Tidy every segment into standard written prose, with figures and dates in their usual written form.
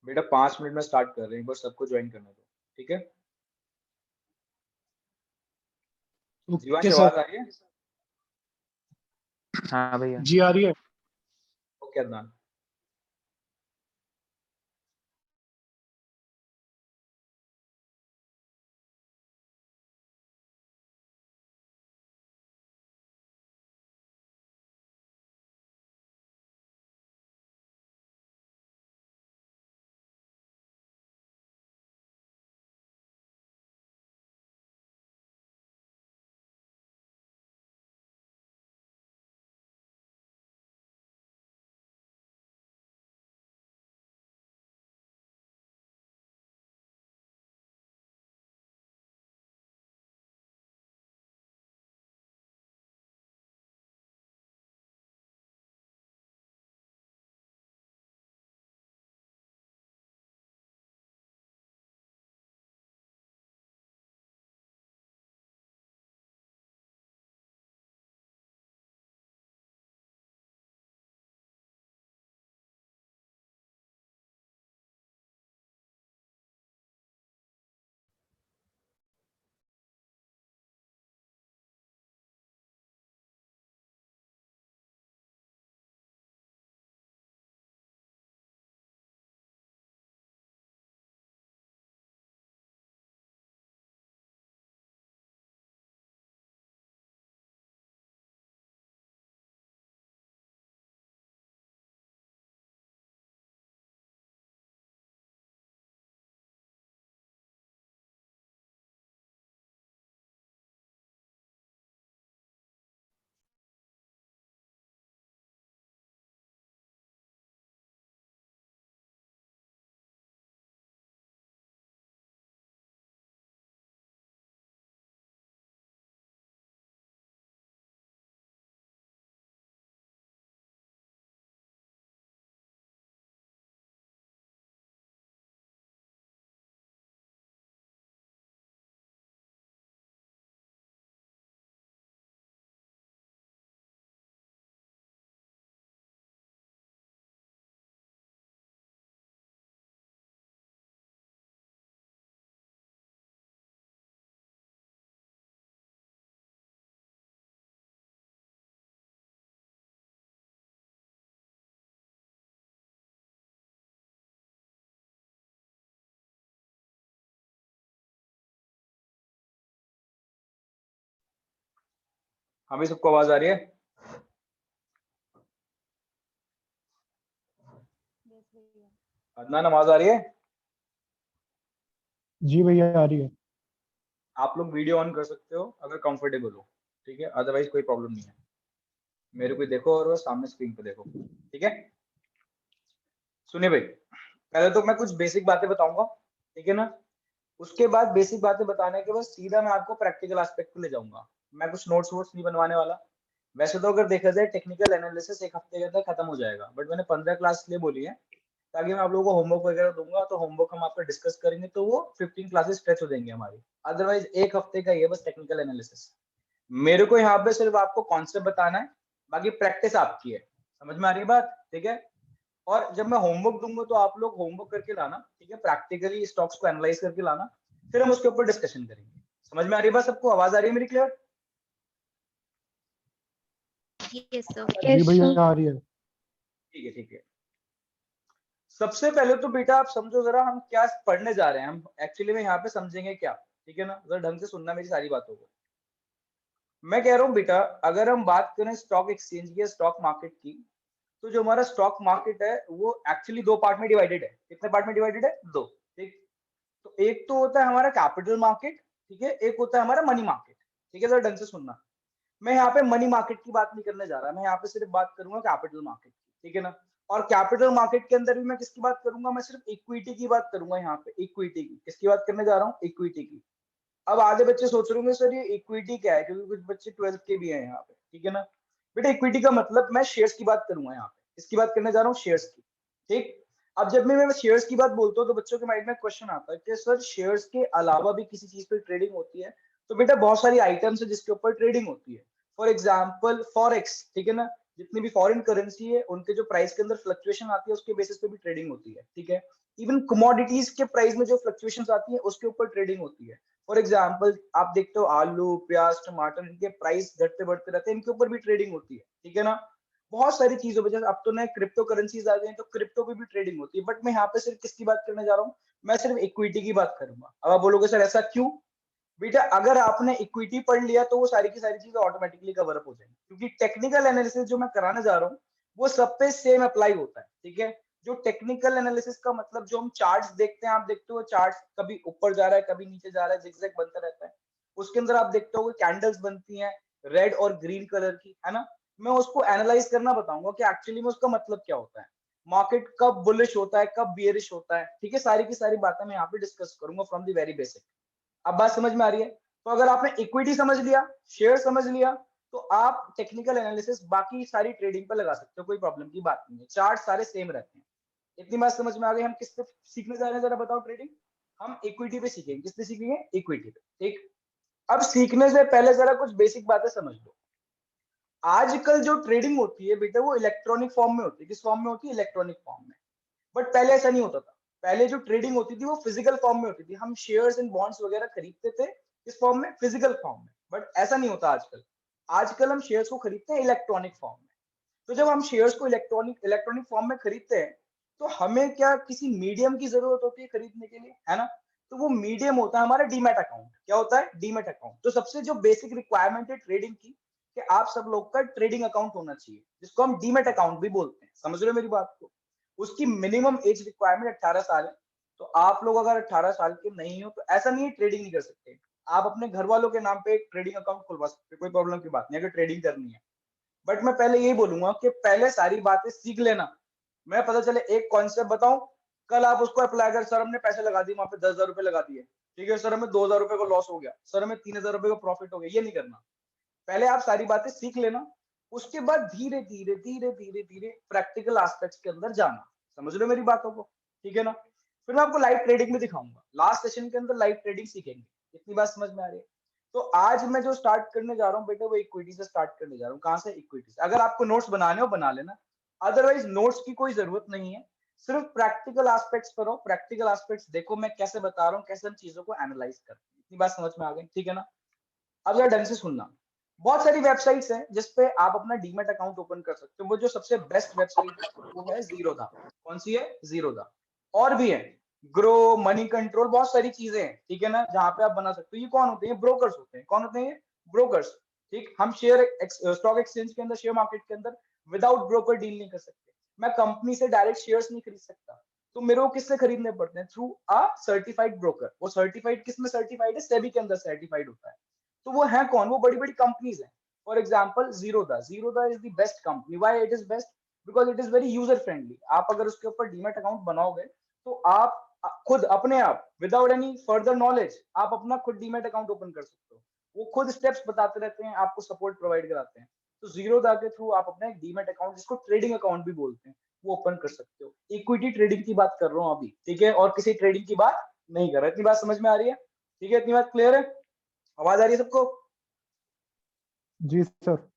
बेटा 5 मिनट में स्टार्ट कर रहे हैं, एक बार सबको ज्वाइन करने दो, ठीक है। जीवांश ओके सर। आवाज आ रही है? हाँ भैया। जी आ रही है। ओके अदनान। हमें सबको आवाज आ रही है? अदनान आवाज आ रही है? जी भैया आ रही है। आप लोग वीडियो ऑन कर सकते हो अगर कंफर्टेबल हो, ठीक है, अदरवाइज कोई प्रॉब्लम नहीं है। मेरे को देखो और वो सामने स्क्रीन पे देखो, ठीक है। सुनिए भाई, पहले तो मैं कुछ बेसिक बातें बताऊंगा, ठीक है ना। उसके बाद बेसिक बातें बताने के बाद सीधा मैं आपको प्रैक्टिकल एस्पेक्ट पे ले जाऊंगा। मैं कुछ नोट्स वोट्स नहीं बनवाने वाला। वैसे तो अगर देखा जाए टेक्निकल एनालिसिस एक हफ्ते के अंदर खत्म हो जाएगा, बट मैंने 15 क्लास इसलिए बोली है ताकि मैं आप लोगों को होमवर्क वगैरह दूंगा, तो होमवर्क हम आपका डिस्कस करेंगे तो वो 15 क्लासेस स्ट्रेच हो जाएंगी हमारी। अदरवाइज एक हफ्ते का ये बस टेक्निकल एनालिसिस। मेरे को यहाँ पे सिर्फ आपको कॉन्सेप्ट बताना है, बाकी प्रैक्टिस आपकी है। समझ में आ रही है बात? ठीक है। और जब मैं होमवर्क दूंगा तो आप लोग होमवर्क करके लाना, ठीक है, प्रैक्टिकली स्टॉक्स को एनालाइज करके लाना, फिर हम उसके ऊपर डिस्कशन करेंगे। समझ में आ रही है बात सबको? आवाज आ रही है मेरी क्लियर? जी भैया आ रही है। ठीक है, ठीक है। सबसे पहले तो बेटा आप समझो जरा हम क्या पढ़ने जा रहे हैं, हम एक्चुअली में यहाँ पे समझेंगे क्या, ठीक है ना। जरा ढंग से सुनना मेरी सारी बातों को। मैं कह रहा हूँ बेटा, अगर हम बात करें स्टॉक एक्सचेंज की, स्टॉक मार्केट की, तो जो हमारा स्टॉक मार्केट है वो एक्चुअली दो पार्ट में डिवाइडेड है। कितने पार्ट में डिवाइडेड है? दो। ठीक। तो एक तो होता है हमारा कैपिटल मार्केट, ठीक है, एक होता है हमारा मनी मार्केट। ठीक है, जरा ढंग से सुनना। मैं यहाँ पे मनी मार्केट की बात नहीं करने जा रहा, मैं यहाँ पे सिर्फ बात करूंगा कैपिटल मार्केट की, ठीक है ना। और कैपिटल मार्केट के अंदर भी मैं किसकी बात करूंगा? मैं सिर्फ इक्विटी की बात करूंगा। यहाँ पे इक्विटी की किसकी बात करने जा रहा हूँ? इक्विटी की। अब आधे बच्चे सोच रहे होंगे सर ये इक्विटी क्या है, क्योंकि कुछ बच्चे 12th के भी हैं यहाँ पे, ठीक है ना। बेटा इक्विटी का मतलब मैं शेयर्स की बात करूंगा यहाँ पे। किसकी बात करने जा रहा हूँ? शेयर्स की। ठीक। अब जब मैं शेयर्स की बात बोलता हूँ तो बच्चों के माइंड में क्वेश्चन आता है कि सर शेयर्स के अलावा भी किसी चीज पे ट्रेडिंग होती है? तो बेटा बहुत सारी आइटम्स है जिसके ऊपर ट्रेडिंग होती है। फॉर एग्जाम्पल फॉरेक्स, ठीक है ना। जितनी भी फॉरेन करेंसी है उनके जो प्राइस के अंदर फ्लक्चुएशन आती है उसके बेसिस पे भी ट्रेडिंग होती है, ठीक है। इवन कमोडिटीज के प्राइस में जो फ्लक्चुएशंस आती है उसके ऊपर ट्रेडिंग होती है। फॉर एग्जांपल आप देखते हो आलू, प्याज, टमाटर, इनके प्राइस घटते बढ़ते रहते हैं, इनके ऊपर भी ट्रेडिंग होती है, ठीक है ना। बहुत सारी चीजों पे, जैसे अब तो नए क्रिप्टो करेंसीज आ गए हैं, तो क्रिप्टो पे भी ट्रेडिंग होती है। बट मैं यहाँ पे सिर्फ किसकी बात करने जा रहा हूँ, मैं सिर्फ इक्विटी की बात करूंगा। अब आप बोलोगे सर ऐसा क्यों? बेटा अगर आपने इक्विटी पढ़ लिया तो वो सारी की सारी चीजें ऑटोमेटिकली कवर अप हो जाएंगी, क्योंकि टेक्निकल एनालिसिस जो मैं कराने जा रहा हूँ वो सब पे सेम अप्लाई होता है, ठीक है। जो टेक्निकल एनालिसिस का मतलब, जो हम चार्ट्स देखते हैं, आप देखते हो चार्ट्स कभी ऊपर जा रहा है कभी नीचे जा रहा है, जिगजैग बनता रहता है। उसके अंदर आप देखते हो कैंडल्स बनती हैं रेड और ग्रीन कलर की, है ना। मैं उसको एनालाइज करना बताऊंगा कि एक्चुअली में उसका मतलब क्या होता है, मार्केट कब बुलिश होता है कब बियरिश होता है, ठीक है। सारी की सारी बातें मैं यहाँ पे डिस्कस करूंगा फ्रॉम द वेरी बेसिक। अब बात समझ में आ रही है? तो अगर आपने इक्विटी समझ लिया, शेयर समझ लिया, तो आप टेक्निकल एनालिसिस बाकी सारी ट्रेडिंग पे लगा सकते हो, कोई प्रॉब्लम की बात नहीं है। चार्ट सारे सेम रहते हैं। इतनी बात समझ में आ गई? हम किस पे सीखने जा रहे हैं, जरा बताओ। ट्रेडिंग हम इक्विटी पे सीखेंगे। किस पे सीखेंगे? इक्विटी पे, ठीक। अब सीखने से पहले जरा कुछ बेसिक बातें समझ लो। आजकल जो ट्रेडिंग होती है बेटा, वो इलेक्ट्रॉनिक फॉर्म में होती है। किस फॉर्म में होती है? इलेक्ट्रॉनिक फॉर्म में। बट पहले ऐसा नहीं होता था। पहले जो ट्रेडिंग होती थी वो फिजिकल फॉर्म में होती थी। हम शेयर्स एंड बॉन्ड्स वगैरह खरीदते थे इस फॉर्म में, फिजिकल फॉर्म में। बट ऐसा नहीं होता आजकल। आजकल हम शेयर्स को खरीदते हैं इलेक्ट्रॉनिक फॉर्म में। तो जब हम शेयर्स को इलेक्ट्रॉनिक फॉर्म में खरीदते हैं, तो हमें क्या किसी मीडियम की जरूरत होती है खरीदने के लिए, है ना। तो वो मीडियम होता है हमारा डीमैट अकाउंट। क्या होता है? Demat account. तो सबसे जो बेसिक रिक्वायरमेंट है ट्रेडिंग की, कि आप सब लोग का ट्रेडिंग अकाउंट होना चाहिए, जिसको हम डीमैट अकाउंट भी बोलते हैं। समझ रहे हो मेरी बात को? उसकी मिनिमम एज रिक्वायरमेंट 18 साल है। तो आप लोग अगर 18 साल के नहीं हो तो ऐसा नहीं है ट्रेडिंग नहीं कर सकते। आप अपने घर वालों के नाम पे एक ट्रेडिंग अकाउंट खुलवा सकते, कोई प्रॉब्लम की बात नहीं अगर ट्रेडिंग करनी है। बट मैं पहले यही बोलूंगा कि पहले सारी बातें सीख लेना। मैं पता चले एक कॉन्सेप्ट बताऊं, कल आप उसको अप्लाई कर, सर हमने पैसे लगा दिए वहां पे, 10,000 रुपए लगा दिए, ठीक है सर हमें 2,000 रुपए का लॉस हो गया, सर हमें 3,000 रुपए का प्रॉफिट हो गया, ये नहीं करना। पहले आप सारी बातें सीख लेना। उसके बाद धीरे धीरे धीरे धीरे धीरे प्रैक्टिकल एस्पेक्ट्स के अंदर जाना। समझ लो मेरी बातों को, ठीक है ना। फिर मैं आपको लाइव ट्रेडिंग में दिखाऊंगा। लास्ट सेशन के अंदर लाइव ट्रेडिंग सीखेंगे। इतनी बात समझ में आ रही है? तो आज मैं जो स्टार्ट करने जा रहा हूँ बेटा, वो इक्विटी से स्टार्ट करने जा रहा हूँ। कहाँ से? इक्विटी से। अगर आपको नोट्स बनाने हो बना लेना, अदरवाइज नोट्स की कोई जरूरत नहीं है। सिर्फ प्रैक्टिकल एस्पेक्ट्स करो, प्रैक्टिकल एस्पेक्ट्स देखो मैं कैसे बता रहा हूँ, कैसे हम चीजों को एनालाइज करते हैं। इतनी बात समझ में आ गई, ठीक है ना। अब जरा ढंग से सुनना। बहुत सारी वेबसाइट्स हैं जिसपे आप अपना डीमैट अकाउंट ओपन कर सकते हो। वो जो सबसे बेस्ट वेबसाइट है वो है जीरोधा। कौन सी है? जीरोधा। और भी है, ग्रो, मनी कंट्रोल, बहुत सारी चीजें हैं, ठीक है ना, जहां पे आप बना सकते हो। ये कौन होते हैं? ब्रोकर्स होते हैं। कौन होते हैं? ब्रोकर्स। ठीक। हम शेयर स्टॉक एक्सचेंज के अंदर, शेयर मार्केट के अंदर विदाउट ब्रोकर डील नहीं कर सकते। मैं कंपनी से डायरेक्ट शेयर्स नहीं खरीद सकता। तो मेरे को किससे खरीदने पड़ते हैं? Through a certified broker. वो सर्टिफाइड किस में सर्टिफाइड है? सेबी के अंदर सर्टिफाइड होता है। तो वो है कौन? वो बड़ी बड़ी कंपनीज हैं। For example Zerodha. Zerodha is the best company. Why it is best? Because it is very user friendly. आप अगर उसके ऊपर डीमैट अकाउंट बनाओगे तो आप खुद अपने आप विदाउट एनी फर्दर नॉलेज आप अपना खुद डीमैट अकाउंट ओपन कर सकते हो। वो खुद स्टेप्स बताते रहते हैं, आपको सपोर्ट प्रोवाइड कराते हैं। तो जीरोधा के थ्रू आप अपना एक डीमैट अकाउंट, जिसको ट्रेडिंग अकाउंट भी बोलते हैं, वो ओपन कर सकते हो। इक्विटी ट्रेडिंग की बात कर रहा हूँ अभी, ठीक है, और किसी ट्रेडिंग की बात नहीं कर रहा। इतनी बात समझ में आ रही है? ठीक है, इतनी बात क्लियर है? आवाज आ रही है सबको? जी सर।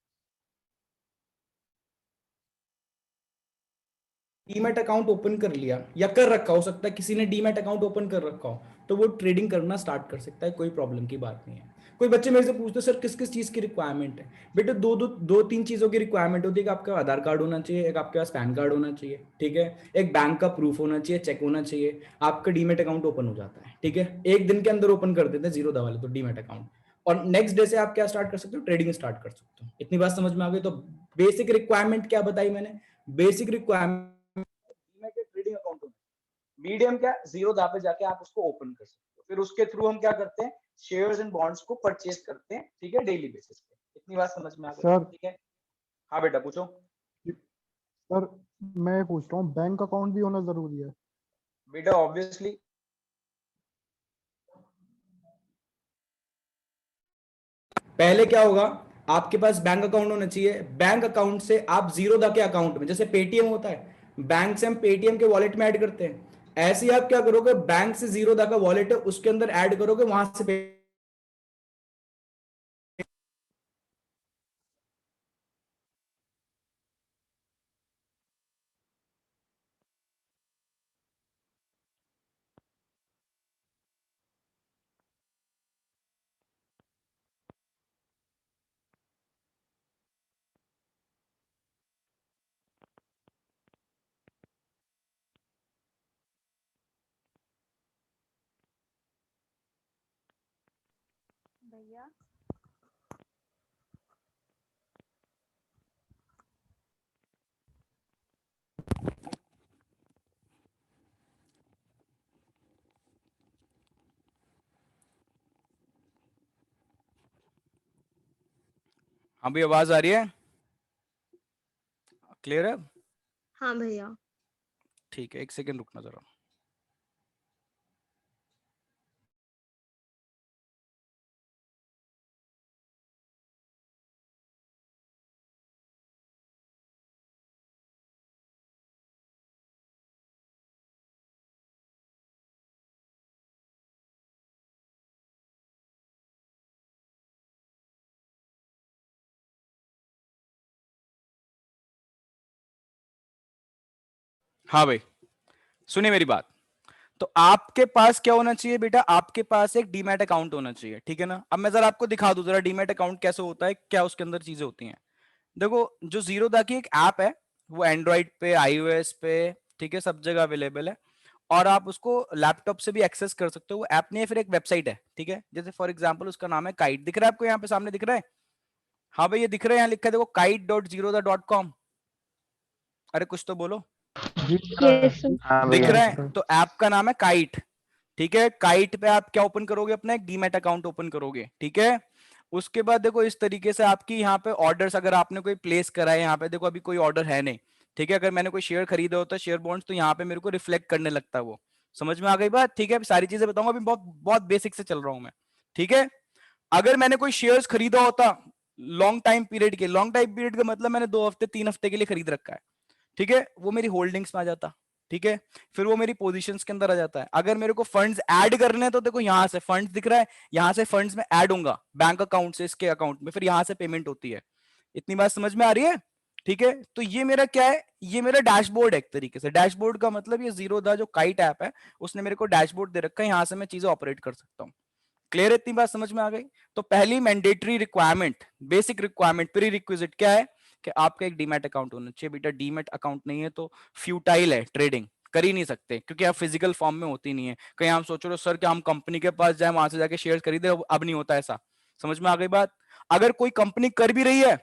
डीमैट अकाउंट ओपन कर लिया या कर रखा, हो सकता है किसी ने डीमैट अकाउंट ओपन कर रखा हो, तो वो ट्रेडिंग करना स्टार्ट कर सकता है, कोई प्रॉब्लम की बात नहीं है। कोई बच्चे मेरे से पूछते सर किस किस चीज़ की रिक्वायरमेंट है? बेटे दो तीन चीज़ों की रिक्वायरमेंट होती है कि आपका आधार कार्ड होना चाहिए, एक आपके पास पैन कार्ड होना चाहिए, ठीक है, एक बैंक का प्रूफ होना चाहिए, चेक होना चाहिए, आपका डीमैट अकाउंट ओपन हो जाता है, ठीक है। एक दिन के अंदर ओपन कर देते हैं जीरोधा वाले तो डीमैट अकाउंट, और नेक्स्ट डे से आप क्या स्टार्ट कर सकते हो? ट्रेडिंग स्टार्ट कर सकते हो। इतनी बात समझ में आ गई? तो बेसिक रिक्वायरमेंट क्या बताई मैंने? बेसिक रिक्वायरमेंट डीमैट एक ट्रेडिंग अकाउंट होना है। मीडियम क्या? जीरोधा पे जाके आप उसको ओपन कर सकते हो। फिर उसके थ्रू हम क्या करते हैं? शेयर्स एंड बॉन्ड्स को परचेज करते हैं, ठीक है, डेली बेसिस पे। इतनी बात समझ में आ गई, सर ठीक है। हाँ बेटा पूछो। सर मैं पूछ रहा हूँ, बैंक अकाउंट भी होना जरूरी है? बेटा ऑब्वियसली। पहले क्या होगा, आपके पास बैंक अकाउंट होना चाहिए। बैंक अकाउंट से आप जीरोधा के अकाउंट में, जैसे पेटीएम होता है, बैंक से हम पेटीएम के वॉलेट में ऐड करते हैं, ऐसे ही आप क्या करोगे, बैंक से जीरोधा का वॉलेट है उसके अंदर ऐड करोगे, वहां से भैया हाँ भी आवाज आ रही है? क्लियर है? हाँ भैया ठीक है, एक सेकंड रुकना जरा। हाँ भाई, सुनिए मेरी बात। तो आपके पास क्या होना चाहिए बेटा? आपके पास एक डीमैट अकाउंट होना चाहिए, ठीक है ना? अब मैं जरा आपको दिखा दूं जरा डीमैट अकाउंट कैसे होता है, क्या उसके अंदर चीजें होती हैं। देखो, जो जीरोधा की एक ऐप है, वो एंड्रॉइड पे, आईओएस पे, ठीक है, सब जगह अवेलेबल है। और आप उसको लैपटॉप से भी एक्सेस कर सकते हो। वो ऐप नहीं है, फिर एक वेबसाइट है, ठीक है। जैसे फॉर एग्जांपल उसका नाम है काइट। दिख रहा है आपको यहाँ पे सामने? दिख रहा है? हाँ भाई, ये दिख रहा है, यहाँ लिखा है देखो, kite.zerodha.com। अरे कुछ तो बोलो। जी यस सर हाँ दिख भैया। रहा है? तो ऐप का नाम है काइट, ठीक है। काइट पे आप क्या ओपन करोगे? अपना एक डीमैट अकाउंट ओपन करोगे, ठीक है। उसके बाद देखो, इस तरीके से आपकी यहाँ पे ऑर्डर्स, अगर आपने कोई प्लेस करा है, यहाँ पे देखो अभी कोई ऑर्डर है नहीं, ठीक है। अगर मैंने कोई शेयर खरीदा होता है, शेयर बॉन्ड्स, तो यहाँ पे मेरे को रिफ्लेक्ट करने लगता है वो। समझ में आ गई बात? ठीक है, अभी सारी चीजें बताऊंगा, अभी बहुत बहुत बेसिक से चल रहा हूं मैं, ठीक है। अगर मैंने कोई शेयर्स खरीदा होता लॉन्ग टाइम पीरियड के, लॉन्ग टाइम पीरियड का मतलब मैंने 2 हफ्ते 3 हफ्ते के लिए खरीद रखा है, ठीक है, वो मेरी होल्डिंग्स में आ जाता, ठीक है। फिर वो मेरी पोजीशंस के अंदर आ जाता है। अगर मेरे को फंड्स ऐड करने हैं, तो देखो यहाँ से फंड्स दिख रहा है, यहाँ से फंड्स में ऐड होऊंगा बैंक अकाउंट से इसके अकाउंट में, फिर यहाँ से पेमेंट होती है। इतनी बात समझ में आ रही है? ठीक है। तो ये मेरा क्या है? ये मेरा डैशबोर्ड है एक तरीके से। डैशबोर्ड का मतलब ये जीरोधा जो काइट ऐप है, उसने मेरे को डैशबोर्ड दे रखा है, यहाँ से मैं चीजें ऑपरेट कर सकता हूँ। क्लियर? इतनी बात समझ में आ गई? तो पहली mandatory requirement, basic requirement, pre requisite क्या है? कि आपका एक डीमैट अकाउंट होना चाहिए। बेटा डीमैट अकाउंट नहीं है तो फ्यूटाइल है, ट्रेडिंग कर ही नहीं सकते, क्योंकि आप फिजिकल फॉर्म में होती नहीं है। कहीं आप सोच रहे हो सर कि हम कंपनी के पास जाए, वहां से जाके शेयर खरीदे, अब नहीं होता ऐसा। समझ में आ गई बात? अगर कोई कंपनी कर भी रही है,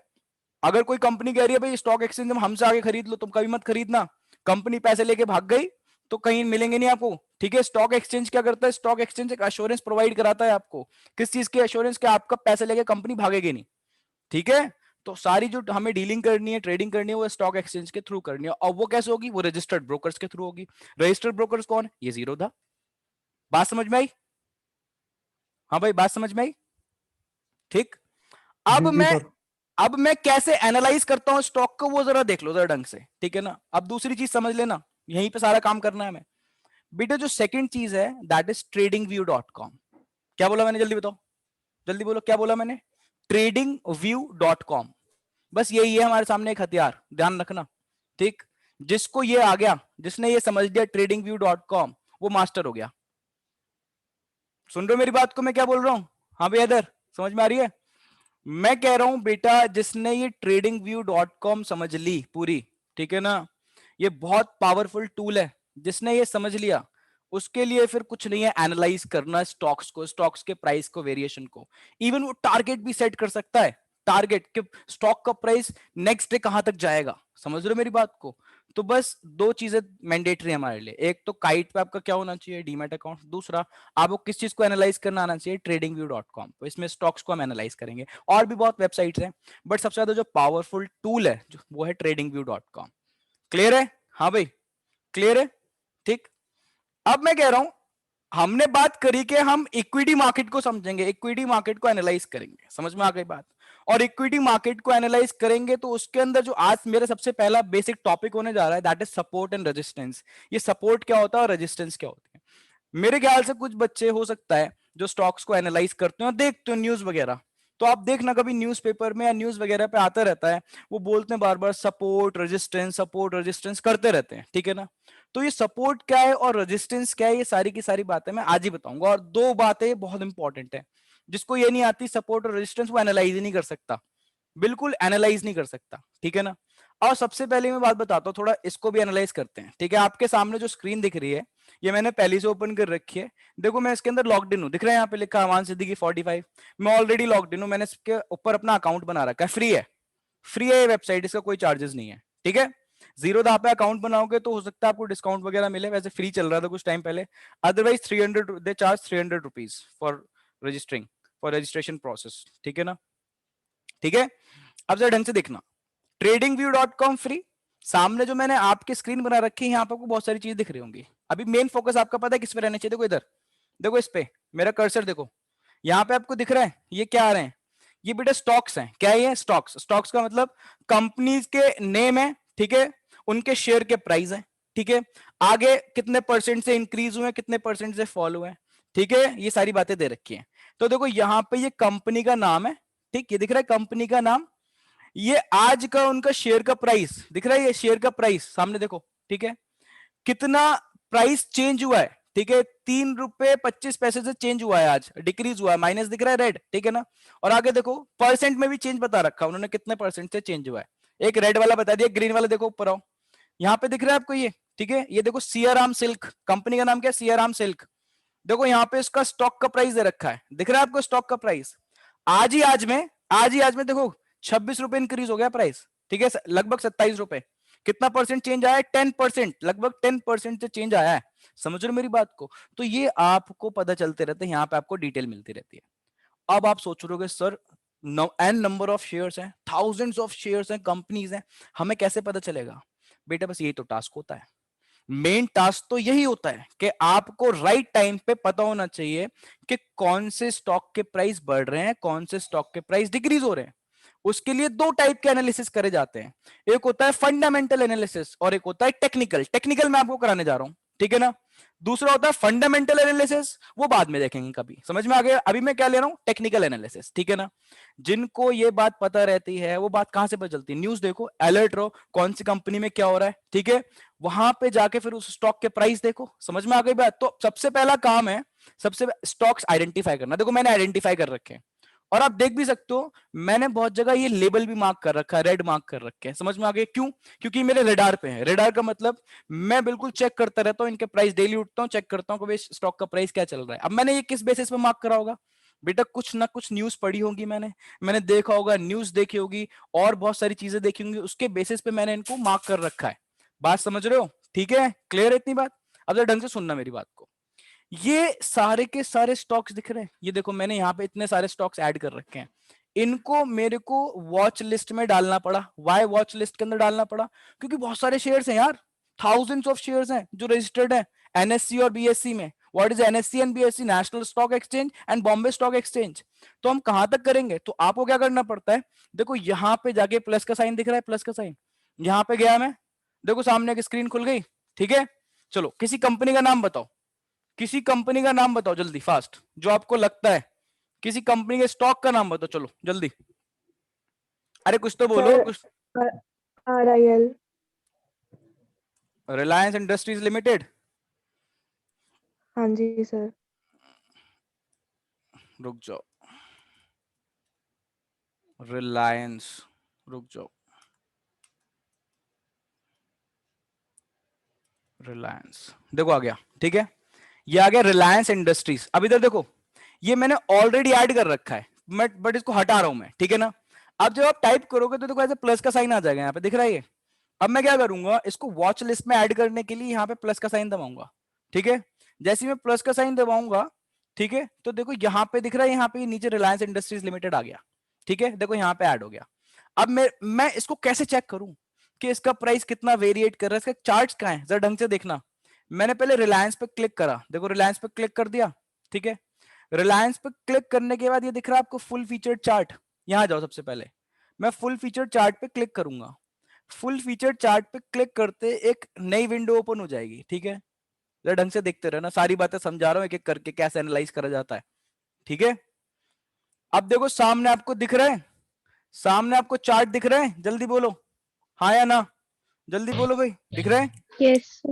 अगर कोई कंपनी कह रही है भाई स्टॉक एक्सचेंज में हमसे आगे खरीद लो, तुम कभी मत खरीदना, कंपनी पैसे लेके भाग गई तो कहीं मिलेंगे नहीं आपको, ठीक है। स्टॉक एक्सचेंज क्या करता है? स्टॉक एक्सचेंज एक एश्योरेंस प्रोवाइड कराता है आपको। किस चीज की एश्योरेंस? कि आपका पैसे लेके कंपनी भागेगी नहीं, ठीक है। तो सारी जो हमें डीलिंग करनी है, ट्रेडिंग करनी है, वो स्टॉक एक्सचेंज के थ्रू करनी है। और वो कैसे होगी? वो रजिस्टर्ड ब्रोकर्स के थ्रू होगी। रजिस्टर्ड ब्रोकर्स कौन? ये जीरोधा। बात समझ में आई? हाँ भाई, बात समझ में आई? ठीक। अब जी मैं सर। अब मैं कैसे एनालाइज करता हूं स्टॉक को, वो जरा देख लो जरा ढंग से, ठीक है ना। अब दूसरी चीज समझ लेना, यहीं पे सारा काम करना है हमें। बेटा जो सेकंड चीज है, दैट इज tradingview.com। क्या बोला मैंने? जल्दी बताओ, जल्दी बोलो, क्या बोला मैंने? tradingview.com। बस यही है हमारे सामने एक हथियार, ध्यान रखना, ठीक। जिसको ये आ गया, जिसने ये समझ लिया tradingview.com, वो मास्टर हो गया। सुन रहे हो मेरी बात को, मैं क्या बोल रहा हूं? हाँ भैया, इधर समझ में आ रही है? मैं कह रहा हूं बेटा, जिसने ये tradingview.com समझ ली पूरी, ठीक है ना, ये बहुत पावरफुल टूल है। जिसने ये समझ लिया, उसके लिए फिर कुछ नहीं है एनालाइज करना स्टॉक्स को, स्टॉक्स के प्राइस को, वेरिएशन को। इवन वो टारगेट भी सेट कर सकता है, टारगेट कि स्टॉक का प्राइस नेक्स्ट डे कहां तक जाएगा। समझ रहे हो मेरी बात को? तो बस दो चीजें मैंडेटरी हमारे लिए, एक तो काइट पे आपका क्या होना चाहिए? Demat account. दूसरा, आपको किस चीज को एनालाइज करना आना चाहिए? tradingview.com। तो इसमें स्टॉक्स को हम एनालाइज करेंगे, और भी बहुत वेबसाइट्स हैं, बट सबसे ज्यादा जो पावरफुल टूल है वो है tradingview.com। क्लियर है? हाँ भाई, क्लियर है? ठीक। अब मैं कह रहा हूं, हमने बात करी कि हम इक्विटी मार्केट को समझेंगे, इक्विटी मार्केट को एनालाइज करेंगे। समझ में आ गई बात? और इक्विटी मार्केट को एनालाइज करेंगे तो उसके अंदर जो आज मेरा सबसे पहला बेसिक टॉपिक होने जा रहा है, that is support and resistance. ये सपोर्ट क्या होता है और रेजिस्टेंस क्या होती है? मेरे ख्याल से कुछ बच्चे हो सकता है जो स्टॉक्स को एनालाइज करते हो, देखते हो न्यूज वगैरह, तो आप देखना कभी न्यूज़पेपर में या न्यूज वगैरह पे आता रहता है, वो बोलते हैं बार बार सपोर्ट रेजिस्टेंस करते रहते हैं, ठीक है ना। तो ये सपोर्ट क्या है और रेजिस्टेंस क्या है, ये सारी की सारी बातें मैं आज ही बताऊंगा। और दो बातें बहुत इंपॉर्टेंट है, जिसको ये नहीं आती सपोर्ट और रेजिस्टेंस, वो एनालाइज ही नहीं कर सकता, बिल्कुल एनालाइज नहीं कर सकता, ठीक है ना। और सबसे पहले मैं बात बताता हूँ, थोड़ा इसको भी एनालाइज करते हैं, ठीक है। आपके सामने जो स्क्रीन दिख रही है, ये मैंने पहले से ओपन कर रखी है। देखो मैं इसके अंदर लॉग्ड इन हूँ, दिख रहा है यहाँ पे लिखा अमान सिद्दीकी 45। मैं ऑलरेडी लॉग्ड इन हूँ, मैंने इसके ऊपर अपना अकाउंट बना रखा है, फ्री है, फ्री है ये वेबसाइट, इसका कोई चार्जेस नहीं है, ठीक है। जीरोधा पे अकाउंट बनाओगे तो हो सकता है आपको डिस्काउंट वगैरह मिले, वैसे फ्री चल रहा था कुछ टाइम पहले। Otherwise 300 they charge 300 rupees for registering, for registration process, ठीक है ना, ठीक है। अब जरा ढंग से देखना, tradingview.com फ्री। सामने जो मैंने आपकी स्क्रीन बना रखी है यहाँ पे आपको बहुत सारी चीज दिख रही होंगी। अभी मेन फोकस आपका पता है किस पे रहना चाहिए, देखो इधर, देखो इस पे मेरा कर्सर देखो, यहाँ पे आपको दिख रहा है ये क्या आ रहे हैं, ये बेटा स्टॉक्स हैं। क्या ये स्टॉक्स, स्टॉक्स का मतलब कंपनीज के नेम है, ठीक है, उनके शेयर के प्राइस है, ठीक है, आगे कितने परसेंट से इंक्रीज हुए, कितने परसेंट से फॉल हुए, ठीक है, ये सारी बातें दे रखी हैं। तो देखो यहाँ पे ये कंपनी का नाम है, ठीक, ये दिख रहा है कंपनी का नाम, ये आज का उनका शेयर का प्राइस दिख रहा है, ये शेयर का प्राइस सामने देखो, ठीक है, कितना प्राइस चेंज हुआ है, ठीक है, 3.25 रुपए से चेंज हुआ है, आज डिक्रीज हुआ है, माइनस दिख रहा है रेड, ठीक है ना। और आगे देखो परसेंट में भी चेंज बता रखा उन्होंने, कितने परसेंट से चेंज हुआ है, एक रेड वाला बता दिया, ग्रीन वाला देखो ऊपर आओ, यहाँ पे दिख रहा है आपको ये, ठीक है, ये देखो सियाराम सिल्क, कंपनी का नाम क्या है, सियाराम सिल्क। देखो यहाँ पे इसका स्टॉक का प्राइस दे रखा है, दिख रहा है आपको स्टॉक का प्राइस, आज ही आज में देखो 26 रुपए इंक्रीज हो गया प्राइस, ठीक है, लगभग 27 रुपए। कितना परसेंट चेंज आया है, 10%, लगभग 10% से चेंज आया है, समझ रहे हो मेरी बात को। तो ये आपको पता चलते रहते हैं, यहाँ पे आपको डिटेल मिलती रहती है। अब आप सोच रहे हो sir an number of shares हैं, थाउजेंड्स ऑफ शेयर्स हैं, कंपनीज हैं, हमें कैसे पता चलेगा। बेटा बस यही तो टास्क होता है, मेन टास्क तो यही होता है कि आपको राइट टाइम पे पता होना चाहिए कि कौन से स्टॉक के प्राइस बढ़ रहे हैं, कौन से स्टॉक के प्राइस डिक्रीज हो रहे हैं। उसके लिए दो टाइप के एनालिसिस करे जाते हैं, एक होता है फंडामेंटल एनालिसिस और एक होता है टेक्निकल। टेक्निकल मैं आपको कराने जा रहा हूं, ठीक है ना। दूसरा होता है फंडामेंटल एनालिसिस, वो बाद में देखेंगे कभी, समझ में आ गया। अभी मैं क्या ले रहा हूं, टेक्निकल एनालिसिस, ठीक है ना। जिनको ये बात पता रहती है वो बात कहां से पता चलती है, न्यूज देखो, अलर्ट रहो कौन सी कंपनी में क्या हो रहा है, ठीक है, वहां पे जाके फिर उस स्टॉक के प्राइस देखो, समझ में आ गई बात। तो सबसे पहला काम है, सबसे स्टॉक्स आइडेंटिफाई करना। देखो मैंने आइडेंटिफाई कर रखे हैं, और आप देख भी सकते हो मैंने बहुत जगह ये लेबल भी मार्क कर रखा है, रेड मार्क कर रखे हैं, समझ में आ गया क्यों, क्योंकि मेरे रेडार पे है। रेडार का मतलब मैं बिल्कुल चेक करता रहता हूँ इनके प्राइस, डेली उठता हूँ चेक करता हूँ कि स्टॉक का प्राइस क्या चल रहा है। अब मैंने ये किस बेसिस पे मार्क करा होगा, बेटा कुछ ना कुछ न्यूज पढ़ी होगी मैंने देखा होगा, न्यूज देखी होगी और बहुत सारी चीजें देखी होंगी, उसके बेसिस पे मैंने इनको मार्क कर रखा है। बात समझ रहे हो, ठीक है, क्लियर है इतनी बात। अब जरा ढंग से सुनना मेरी बात को, ये सारे के सारे स्टॉक्स दिख रहे हैं, ये देखो मैंने यहाँ पे इतने सारे स्टॉक्स ऐड कर रखे हैं, इनको मेरे को वॉच लिस्ट में डालना पड़ा। वाई वॉच लिस्ट के अंदर डालना पड़ा, क्योंकि बहुत सारे शेयर्स हैं यार, थाउजेंड्स ऑफ शेयर्स हैं जो रजिस्टर्ड है एनएससी और बीएससी में। What is NSC and BSc, national stock exchange and Bombay stock exchange. तो हम कहां तक करेंगे, तो आपको क्या करना पड़ता है, देखो यहाँ पे जाके प्लस का साइन दिख रहा है, प्लस का साइन, यहाँ पे गया मैं, देखो सामने की स्क्रीन खुल गई, ठीक है। चलो किसी कंपनी का नाम बताओ, किसी कंपनी का नाम बताओ जल्दी फास्ट, जो आपको लगता है, किसी कंपनी के स्टॉक का नाम बताओ, चलो जल्दी, अरे कुछ तो बोलो कुछ। RIL। रिलायंस इंडस्ट्रीज लिमिटेड, हाँ जी सर। रुक जाओ, रिलायंस, रुक जाओ, रिलायंस देखो आ गया, ठीक है, ये आ गया रिलायंस इंडस्ट्रीज। अब इधर देखो ये मैंने ऑलरेडी ऐड कर रखा है, बट इसको हटा रहा हूं मैं, ठीक है ना। अब जब आप टाइप करोगे तो देखो ऐसे प्लस का साइन आ जाएगा, यहाँ पे दिख रहा है ये। अब मैं क्या करूंगा, इसको वॉच लिस्ट में ऐड करने के लिए यहाँ पे प्लस का साइन दबाऊंगा, ठीक है। जैसे मैं प्लस का साइन दबाऊंगा, ठीक है, तो देखो यहाँ पे दिख रहा है, यहाँ पे नीचे रिलायंस इंडस्ट्रीज लिमिटेड आ गया, ठीक है, देखो यहाँ पे ऐड हो गया। अब मैं इसको कैसे चेक करूं कि इसका प्राइस कितना वेरिएट कर रहा है, इसका चार्ट्स कहाँ है, जरा ढंग से देखना। मैंने पहले रिलायंस पे क्लिक करा, देखो रिलायंस पे क्लिक कर दिया, ठीक है। रिलायंस पे क्लिक करने के बाद ये दिख रहा है आपको फुल फीचर चार्ट, यहां जाओ सबसे पहले, मैं फुल फीचर चार्ट पे क्लिक करूंगा। फुल फीचर चार्ट पे क्लिक करते एक नई विंडो ओपन हो जाएगी, ठीक है। जरा ढंग से देखते रहना, सारी बातें समझा रहा हूं एक एक करके कैसे एनालाइज करा जाता है, ठीक है। अब देखो सामने आपको दिख रहा है, सामने आपको चार्ट दिख रहा है, जल्दी बोलो हाँ या ना, जल्दी बोलो भाई, दिख रहा है। यस।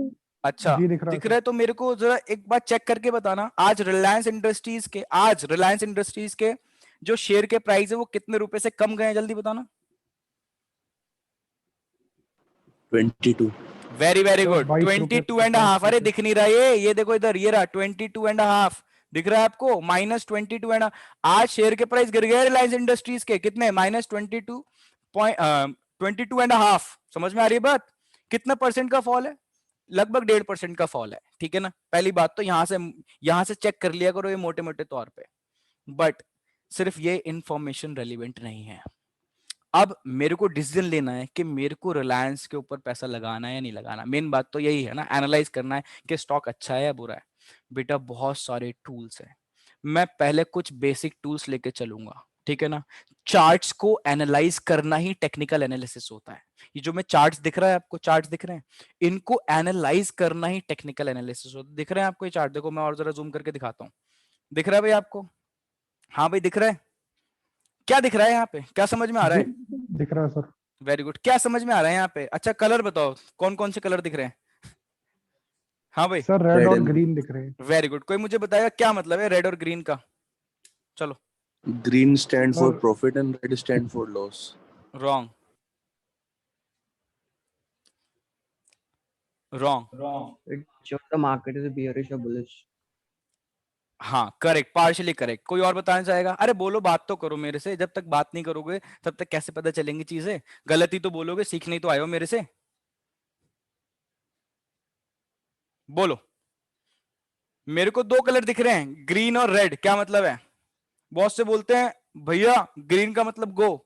अच्छा जी दिख रहा दिख है रहा है, तो मेरे को जरा एक बार चेक करके बताना, आज रिलायंस इंडस्ट्रीज के जो शेयर के प्राइस है वो कितने रुपए से कम गए हैं, जल्दी बताना। 22 वेरी वेरी सर, गुड, 22.5। अरे दिख नहीं रहा ये देखो इधर, ये रहा 22.5, दिख रहा है आपको, -22.5। आज शेयर के प्राइस गिर गए रिलायंस इंडस्ट्रीज के, कितने, -22.5। समझ में आ रही है बात? कितना परसेंट का फॉल है? लगभग 1.5% का फॉल है, ठीक है ना। पहली बात तो यहां से चेक कर लिया करो ये मोटे मोटे तौर पे, बट सिर्फ ये इंफॉर्मेशन रेलिवेंट नहीं है। अब मेरे को डिसीजन लेना है कि मेरे को रिलायंस के ऊपर पैसा लगाना है या नहीं लगाना। मेन बात तो यही है ना, एनालाइज करना है कि स्टॉक अच्छा है या बुरा है। बेटा बहुत सारे टूल्स हैं, मैं पहले कुछ बेसिक टूल्स लेके चलूंगा, ठीक है ना। चार्ट्स को एनालाइज करना ही टेक्निकल एनालिसिस होता है। ये जो मैं चार्ट्स दिख रहा है आपको, चार्ट्स दिख रहे हैं, इनको एनालाइज करना ही टेक्निकल एनालिसिस होता है। दिख रहे हैं आपको ये चार्ट? देखो मैं और जरा जूम करके दिखाता हूँ। दिख रहा है भाई आपको? हाँ भाई दिख रहा है? क्या दिख रहा है यहाँ पे, क्या समझ में आ रहा है? दिख रहा है सर। वेरी गुड, क्या समझ में आ रहा है यहाँ पे? अच्छा कलर बताओ, कौन कौन से कलर दिख रहे हैं? हाँ भाई सर रेड Red और and ग्रीन दिख रहे हैं। Very good. कोई मुझे बताएगा क्या मतलब है रेड और ग्रीन का? चलो। green stand for sir profit and red stand for loss. Wrong, wrong. It shows the market is bearish or bullish. हाँ करेक्ट, पार्शियली करेक्ट। कोई और बताना चाहेगा? अरे बोलो, बात तो करो मेरे से, जब तक बात नहीं करोगे तब तक कैसे पता चलेंगी चीजें? गलती तो बोलोगे, सीखने ही तो आए हो मेरे से। बोलो। मेरे को दो कलर दिख रहे हैं, ग्रीन और रेड, क्या मतलब है? बहुत से बोलते हैं भैया ग्रीन का मतलब गो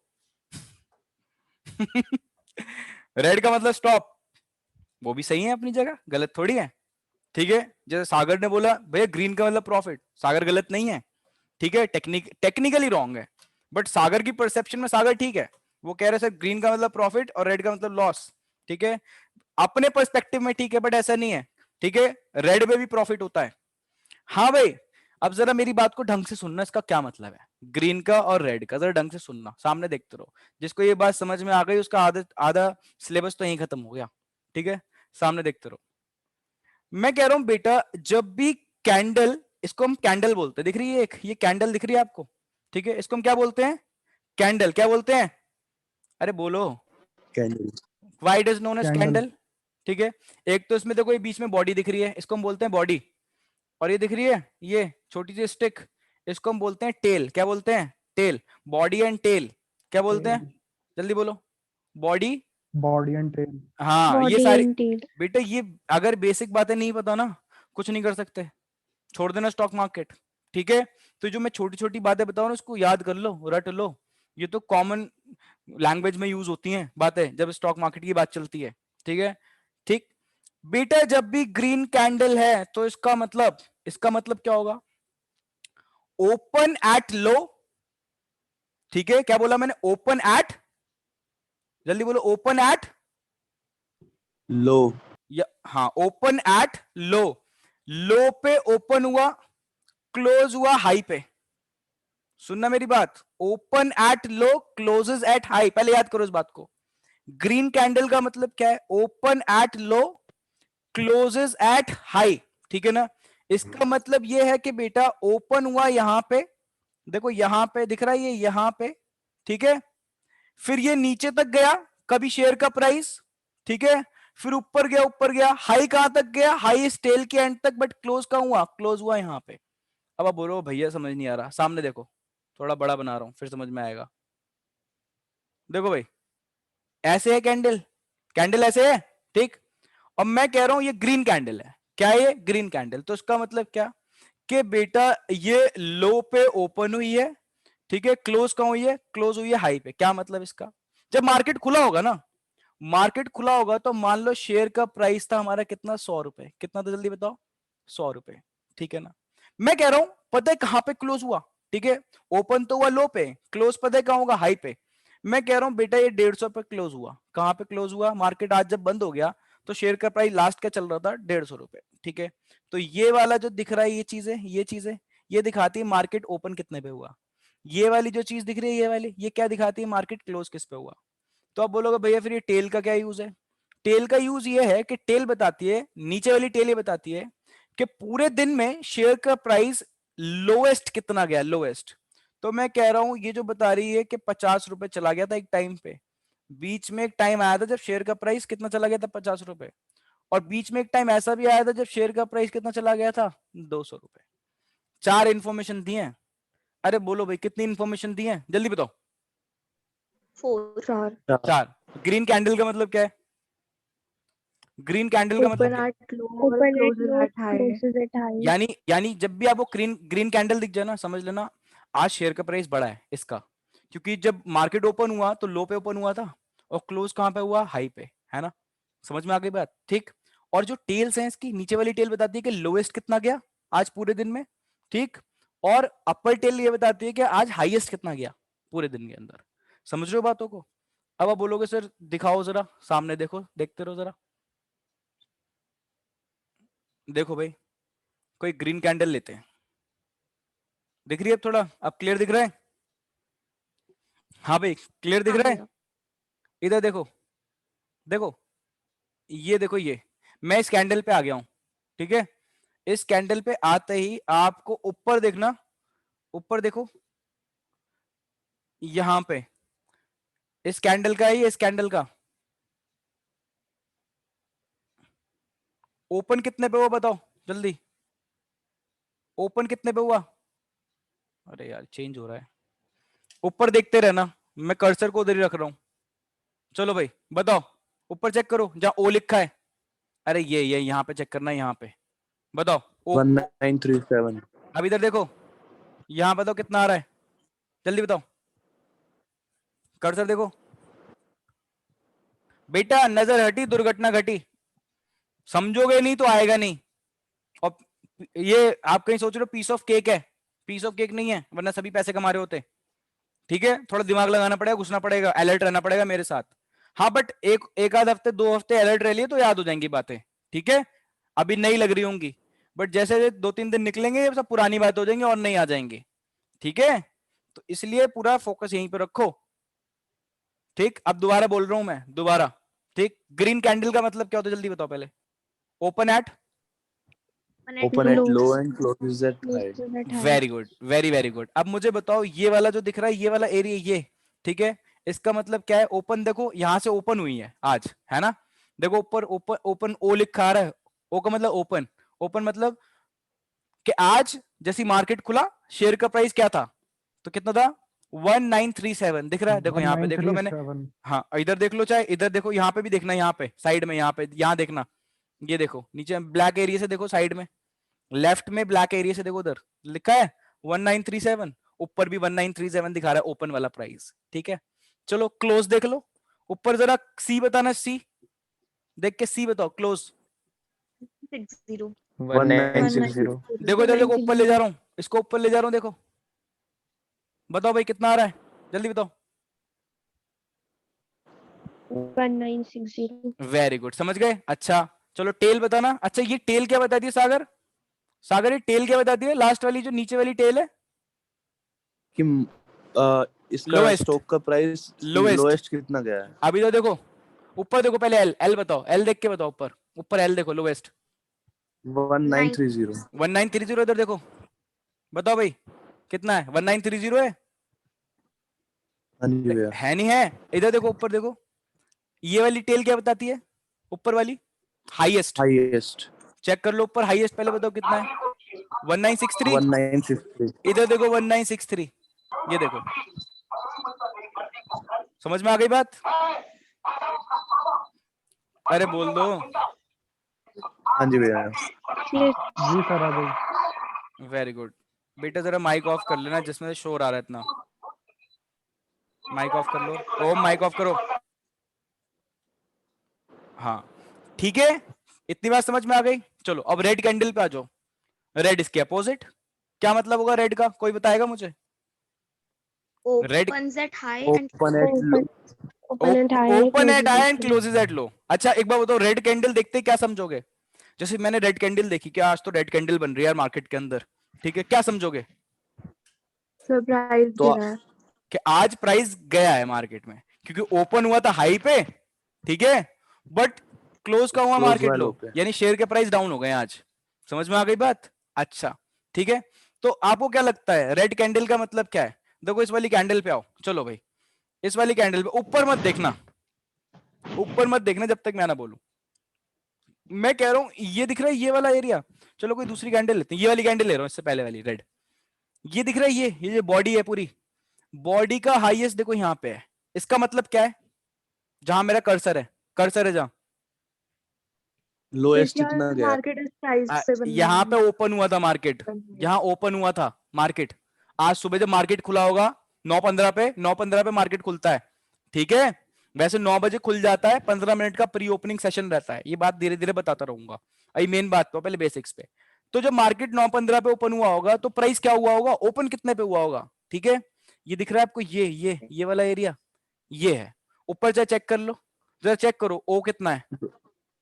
रेड का मतलब स्टॉप। वो भी सही है अपनी जगह, गलत थोड़ी है, ठीक है। जैसे सागर ने बोला भैया ग्रीन का मतलब प्रॉफिट, सागर गलत नहीं है, ठीक है। टेक्निकली रॉन्ग है, बट सागर की परसेप्शन में सागर ठीक है। वो कह रहे सर ग्रीन का मतलब प्रॉफिट और रेड का मतलब लॉस, ठीक है। अपने पर्सपेक्टिव में ठीक है, बट ऐसा नहीं है, ठीक है। रेड में भी प्रॉफिट होता है। हाँ भाई, अब जरा मेरी बात को ढंग से सुनना, इसका क्या मतलब है ग्रीन का और रेड का, जरा ढंग से सुनना, सामने देखते रहो। जिसको ये बात समझ में आ गई उसका आधा सिलेबस तो यहीं खत्म हो गया, ठीक है। सामने देखते रहो। मैं कह रहा हूं बेटा, जब भी कैंडल, इसको हम कैंडल बोलते हैं, दिख रही है एक ये कैंडल दिख रही है आपको, ठीक है। इसको हम क्या बोलते हैं? कैंडल। क्या बोलते हैं? अरे बोलो। Candle. Why it is known as candle. Candle, ठीक है। एक तो इसमें देखो ये बीच में बॉडी दिख रही है, इसको हम बोलते हैं बॉडी। और ये दिख रही है ये छोटी सी स्टिक, इसको हम बोलते हैं टेल। क्या बोलते हैं? टेल। बॉडी एंड टेल क्या बोलते हैं? जल्दी बोलो। Body, body and tail. हाँ ये बॉडी सारी। And tail. बेटा ये अगर बेसिक बातें नहीं पता ना, कुछ नहीं कर सकते, छोड़ देना स्टॉक मार्केट, ठीक है। तो जो मैं छोटी छोटी बातें बताऊं ना, उसको याद कर लो, रट लो। ये तो कॉमन लैंग्वेज में यूज होती हैं बातें जब स्टॉक मार्केट की बात चलती है, ठीक है। ठीक बेटा, जब भी ग्रीन कैंडल है तो इसका मतलब क्या होगा? ओपन एट लो, ठीक है। क्या बोला मैंने? ओपन एट, जल्दी बोलो, ओपन एट Low. हाँ, ओपन एट लो। लो पे ओपन हुआ, क्लोज हुआ हाई पे। सुनना मेरी बात, open at low, closes at high. पहले याद करो इस बात को। ग्रीन कैंडल का मतलब क्या है? Open at low, closes at high, ठीक है ना। इसका मतलब यह है कि बेटा ओपन हुआ यहां पे, देखो यहां पे दिख रहा है ये, यहां पे, ठीक है। फिर ये नीचे तक गया कभी शेयर का प्राइस, ठीक है। फिर ऊपर गया, हाई कहां तक गया? हाई टेल के एंड तक, बट क्लोज कहां हुआ? क्लोज हुआ यहां पे। अब आप बोलो भैया समझ नहीं आ रहा, सामने देखो, थोड़ा बड़ा बना रहा हूं फिर समझ में आएगा। देखो भाई, ऐसे है कैंडल, कैंडल ऐसे है, ठीक। अब मैं कह रहा हूं ये ग्रीन कैंडल है, क्या है ये? Green candle. तो इसका मतलब क्या कि बेटा ये लो पे ओपन हुई है, ठीक है। क्लोज कहां हुई है? क्लोज हुई है हाई पे। क्या मतलब इसका? जब मार्केट खुला होगा ना, मार्केट खुला होगा तो मान लो शेयर का प्राइस था हमारा कितना? 100 रुपए। कितना था जल्दी बताओ? 100 रुपए, ठीक है ना। मैं कह रहा हूं पता है कहां पे क्लोज हुआ, ठीक है। ओपन तो हुआ लो पे, क्लोज पता है कहां होगा? हाई पे। मैं कह रहा हूं बेटा ये 150 पे क्लोज हुआ। कहां पे क्लोज हुआ? मार्केट आज जब बंद हो गया तो शेयर का प्राइस लास्ट क्या चल रहा था? 150 रुपए, ठीक है। तो ये वाला जो दिख रहा है ये चीजें ये दिखाती है मार्केट ओपन कितने पे हुआ। ये वाली जो चीज दिख रही है ये वाली, ये क्या दिखाती है? मार्केट क्लोज किस पे हुआ। तो आप बोलोगे भैया फिर ये टेल का क्या यूज है? टेल का यूज ये है कि टेल बताती है, नीचे वाली टेल ये बताती है कि पूरे दिन में शेयर का प्राइस लोएस्ट कितना गया, लोएस्ट। तो मैं कह रहा हूं ये जो बता रही है कि 50 रुपए चला गया था एक टाइम पे, बीच में एक टाइम आया था जब शेयर का प्राइस कितना चला गया था? 50 रुपए। और बीच में एक टाइम ऐसा भी आया था जब शेयर का प्राइस कितना चला गया था, 200 रुपए। 4 इन्फॉर्मेशन दी है। अरे बोलो भाई कितनी इन्फॉर्मेशन दी है, जल्दी बताओ। 4 4। ग्रीन कैंडल का मतलब क्या है? ग्रीन कैंडल का मतलब open क्या है? at low और closes at high यानी जब भी आपको ग्रीन कैंडल दिख जाए ना, समझ लेना आज शेयर का प्राइस बढ़ा है इसका, क्योंकि जब मार्केट ओपन हुआ तो लो पे ओपन हुआ था और क्लोज कहां पे हुआ, हाई पे, है ना? समझ में आ गई बात? ठीक। और जो टेल्स हैं इसकी, नीचे वाली टेल बताती है कि लोएस्ट कितना गया आज पूरे दिन में, ठीक, और अपर टेल ये बताती है कि आज हाईएस्ट कितना गया पूरे दिन के अंदर। समझ रहे हो बातों को? अब आप बोलोगे सर दिखाओ जरा, सामने देखो, देखते रहो जरा। देखो भाई, कोई ग्रीन कैंडल लेते हैं, दिख रही है अब थोड़ा, अब क्लियर दिख रहा है? हाँ भाई क्लियर दिख रहा है? इधर देखो, देखो ये देखो, ये मैं इस कैंडल पे आ गया हूं, ठीक है? इस कैंडल पे आते ही आपको ऊपर देखना, ऊपर देखो यहां पे इस कैंडल का है, इस कैंडल का ओपन कितने पे हुआ बताओ जल्दी, ओपन कितने पे हुआ? अरे यार चेंज हो रहा है, ऊपर देखते रहना, मैं कर्सर को उधर ही रख रहा हूं। चलो भाई बताओ, ऊपर चेक करो जहां ओ लिखा है। अरे ये यहाँ पे चेक करना है, यहाँ पे बताओ ओ। 1937. अब इधर देखो, यहाँ बताओ कितना आ रहा है, जल्दी बताओ, कर्सर देखो बेटा, नजर हटी दुर्घटना घटी, समझोगे नहीं तो आएगा नहीं। और ये आप कहीं सोच रहे हो पीस ऑफ केक है, पीस ऑफ केक नहीं है, वरना सभी पैसे कमा रहे होते। ठीक है, थोड़ा दिमाग लगाना पड़ेगा, घुसना पड़ेगा, अलर्ट रहना पड़ेगा मेरे साथ। हाँ बट एक आध हफ्ते 2 हफ्ते अलर्ट रह लिए तो याद हो जाएंगी बातें, ठीक है? अभी नई लग रही होंगी, बट जैसे 2-3 दिन निकलेंगे सब पुरानी बात हो जाएंगी और नहीं आ जाएंगे, ठीक है? तो इसलिए पूरा फोकस यहीं पे रखो, ठीक? अब दोबारा बोल रहा हूं मैं, दोबारा, ठीक? ग्रीन कैंडल का मतलब क्या होता है जल्दी बताओ पहले। Open at, Open at low and closes at high. Very good, very very good. अब मुझे बताओ ये वाला जो दिख रहा है, ये वाला एरिया, ये ठीक है, इसका मतलब क्या है? ओपन देखो, यहां से ओपन हुई है आज, है ना? देखो ऊपर ओपन, ओपन ओ लिखा आ रहा है, ओ का मतलब ओपन, ओपन मतलब कि आज जैसी मार्केट खुला शेयर का प्राइस क्या था, तो कितना था? 1937 दिख रहा है, देखो यहाँ पे देख लो मैंने, 1937. हाँ इधर देख लो, चाहे इधर देखो, यहाँ पे भी देखना, यहाँ पे साइड में, यहाँ पे, यहाँ देखना, ये देखो नीचे ब्लैक एरिया से देखो, साइड में लेफ्ट में ब्लैक एरिया से देखो, उधर लिखा है 1937, ऊपर भी 1937 दिखा रहा है ओपन वाला प्राइस, ठीक है? चलो क्लोज देख लो, ऊपर जरा सी बताना, सी देख के सी बताओ, क्लोज 1960. देखो इधर देखो, ऊपर ले जा रहा हूँ, इसको ऊपर ले जा रहा हूँ, देखो बताओ भाई कितना आ रहा है, जल्दी बताओ। 1960 वेरी गुड, समझ गए? अच्छा चलो टेल बताना। अच्छा ये टेल क्या बताती है सागर? सागर ये टेल क्या बताती है, लास्ट वाली जो नीचे वाली टेल है? कि इसका Lowest. स्टॉक का प्राइस Lowest. लोएस्ट कितना गया है? अभी तो देखो ऊपर देखो, पहले एल, एल बताओ, एल देख के बताओ, ऊपर ऊपर एल देखो, लोवेस्ट 1930. 1930। इधर देखो बताओ भाई कितना है, 1930 है? हाँ जी भैया. है नहीं है, इधर देखो, ऊपर देखो, ये वाली टेल क्या बताती है, ऊपर वाली? हाईएस्ट। हाईएस्ट चेक कर लो ऊपर, हाईएस्ट पहले बताओ कितना है? 1963। 1963. इधर देखो 1963, ये देखो, समझ में आ गई बात? अरे बोल दो। हाँ जी भैया. जी सर आ गई. वेरी गुड बेटा, जरा माइक ऑफ कर लेना जिसमें से शोर आ रहा है इतना, माइक ऑफ कर लो, ओम माइक ऑफ करो। हाँ ठीक है, इतनी बात समझ में आ गई। चलो अब रेड कैंडल पे आ जाओ। रेड इसके अपोजिट, क्या मतलब होगा रेड का, कोई बताएगा मुझे? Red opens at high and open at open at high open at high and closes closes at low. अच्छा एक बार बताओ, रेड कैंडल देखते क्या समझोगे? जैसे मैंने रेड कैंडल देखी, क्या आज तो रेड कैंडल बन रही है मार्केट के अंदर, ठीक है, क्या समझोगे? सरप्राइज तो गिरा है कि आज प्राइस गया है मार्केट में, क्योंकि ओपन हुआ था हाई पे, ठीक है, बट क्लोज का हुआ Close मार्केट हुआ लो, low पे. यानी शेयर के प्राइस डाउन हो गए आज। समझ में आ गई बात? अच्छा ठीक है, तो आपको क्या लगता है रेड कैंडल का मतलब क्या है? देखो इस वाली कैंडल पे आओ, चलो भाई इस वाली कैंडल पे ऊपर मत देखना, ऊपर मत देखना जब तक मैं ना बोलूं। मैं कह रहा हूं ये दिख रहा है ये वाला एरिया, चलो कोई दूसरी कैंडल लेते हैं, ये वाली कैंडल ले रहा हूं, इससे पहले वाली रेड, ये दिख रहा है ये जो बॉडी है पूरी, बॉडी का हाईएस्ट देखो यहाँ पे है, इसका मतलब क्या है, जहां मेरा कर्सर है जहां लोएस्ट कितना गया? मार्केट इस प्राइस से बन यहाँ पे ओपन हुआ था मार्केट, यहाँ ओपन हुआ था मार्केट, आज सुबह जब मार्केट खुला होगा 9:15 पे, 9:15 पे मार्केट खुलता है, ठीक है, वैसे 9 बजे खुल जाता है, 15 मिनट का प्री ओपनिंग सेशन रहता है, ये बात धीरे धीरे बताता रहूंगा, अभी मेन बात तो पहले बेसिक्स पे। तो जब मार्केट 9:15 पे ओपन हुआ होगा तो प्राइस क्या हुआ होगा, ओपन कितने पे हुआ होगा, ठीक है, ये दिख रहा है आपको, ये वाला एरिया ये है, ऊपर चाहे चेक कर लो, जरा चेक करो ओ कितना है